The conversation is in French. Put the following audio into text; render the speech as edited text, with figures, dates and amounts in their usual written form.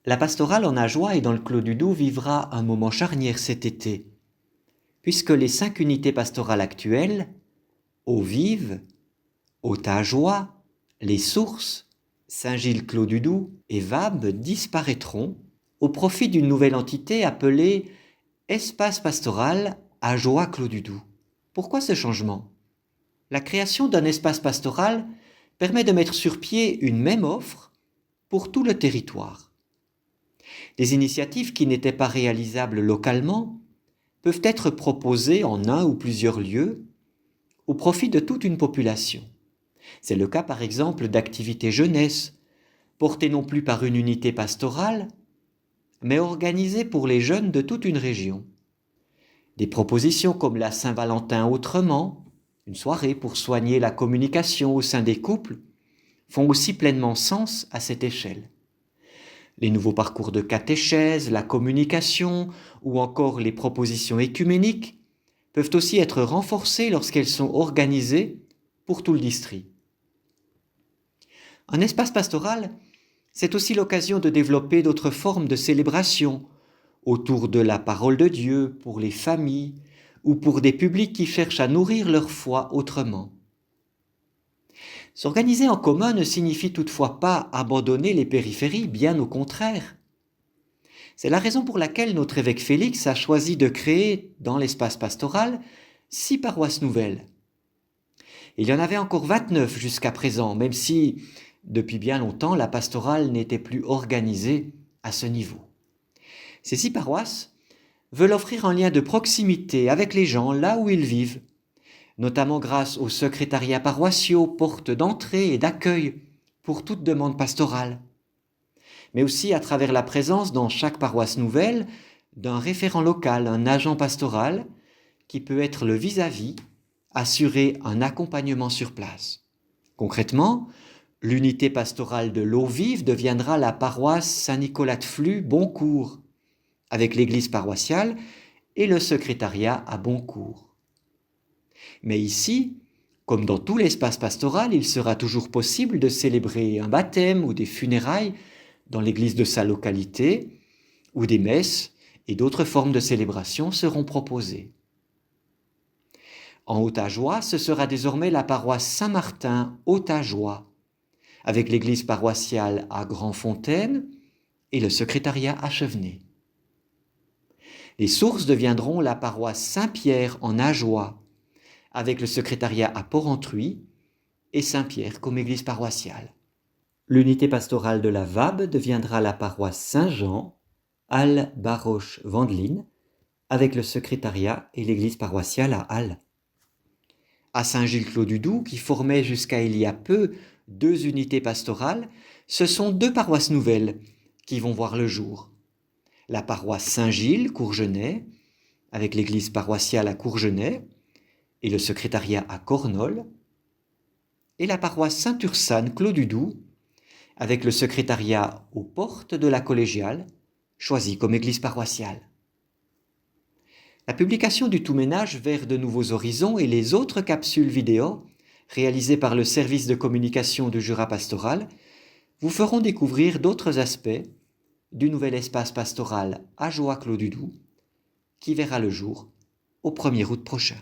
La pastorale en Ajoie et dans le Clos du Doubs vivra un moment charnière cet été, puisque les 5 unités pastorales actuelles, Eaux-Vives, Haute-Ajoie, Les Sources, Saint-Gilles-Clos du Doubs et Vabes disparaîtront au profit d'une nouvelle entité appelée Espace pastoral Ajoie-Clos du Doubs. Pourquoi ce changement? La création d'un espace pastoral permet de mettre sur pied une même offre pour tout le territoire. Des initiatives qui n'étaient pas réalisables localement peuvent être proposées en un ou plusieurs lieux au profit de toute une population. C'est le cas par exemple d'activités jeunesse, portées non plus par une unité pastorale, mais organisées pour les jeunes de toute une région. Des propositions comme la Saint-Valentin autrement, une soirée pour soigner la communication au sein des couples, font aussi pleinement sens à cette échelle. Les nouveaux parcours de catéchèse, la communication ou encore les propositions écuméniques peuvent aussi être renforcées lorsqu'elles sont organisées pour tout le district. Un espace pastoral, c'est aussi l'occasion de développer d'autres formes de célébration autour de la parole de Dieu pour les familles ou pour des publics qui cherchent à nourrir leur foi autrement. S'organiser en commun ne signifie toutefois pas abandonner les périphéries, bien au contraire. C'est la raison pour laquelle notre évêque Félix a choisi de créer, dans l'espace pastoral, 6 paroisses nouvelles. Il y en avait encore 29 jusqu'à présent, même si, depuis bien longtemps, la pastorale n'était plus organisée à ce niveau. Ces 6 paroisses veulent offrir un lien de proximité avec les gens là où ils vivent, notamment grâce aux secrétariats paroissiaux, portes d'entrée et d'accueil pour toute demande pastorale, mais aussi à travers la présence dans chaque paroisse nouvelle d'un référent local, un agent pastoral, qui peut être le vis-à-vis, assurer un accompagnement sur place. Concrètement, l'unité pastorale de l'Eaux-Vives deviendra la paroisse Saint-Nicolas de Flux Boncourt, avec l'église paroissiale et le secrétariat à Boncourt. Mais ici, comme dans tout l'espace pastoral, il sera toujours possible de célébrer un baptême ou des funérailles dans l'église de sa localité, où des messes et d'autres formes de célébration seront proposées. En Haute-Ajoie, ce sera désormais la paroisse Saint-Martin Haute-Ajoie, avec l'église paroissiale à Grandfontaine et le secrétariat à Chevenay. Les Sources deviendront la paroisse Saint-Pierre en Ajoie, avec le secrétariat à Porrentruy et Saint-Pierre comme église paroissiale. L'unité pastorale de la Vabe deviendra la paroisse Saint-Jean, Halle, Baroche, Vendeline, avec le secrétariat et l'église paroissiale à Halle. À Saint-Gilles-Clos du Doubs, qui formait jusqu'à il y a peu 2 unités pastorales, ce sont 2 paroisses nouvelles qui vont voir le jour. La paroisse Saint-Gilles, Courgenay, avec l'église paroissiale à Courgenay et le secrétariat à Cornol, et la paroisse Saint-Ursane, Clos du Doubs, avec le secrétariat aux portes de la collégiale, choisi comme église paroissiale. La publication du Tout Ménage vers de nouveaux horizons et les autres capsules vidéo réalisées par le service de communication du Jura pastoral vous feront découvrir d'autres aspects du nouvel espace pastoral Ajoie-Clos du Doubs qui verra le jour au 1er août prochain.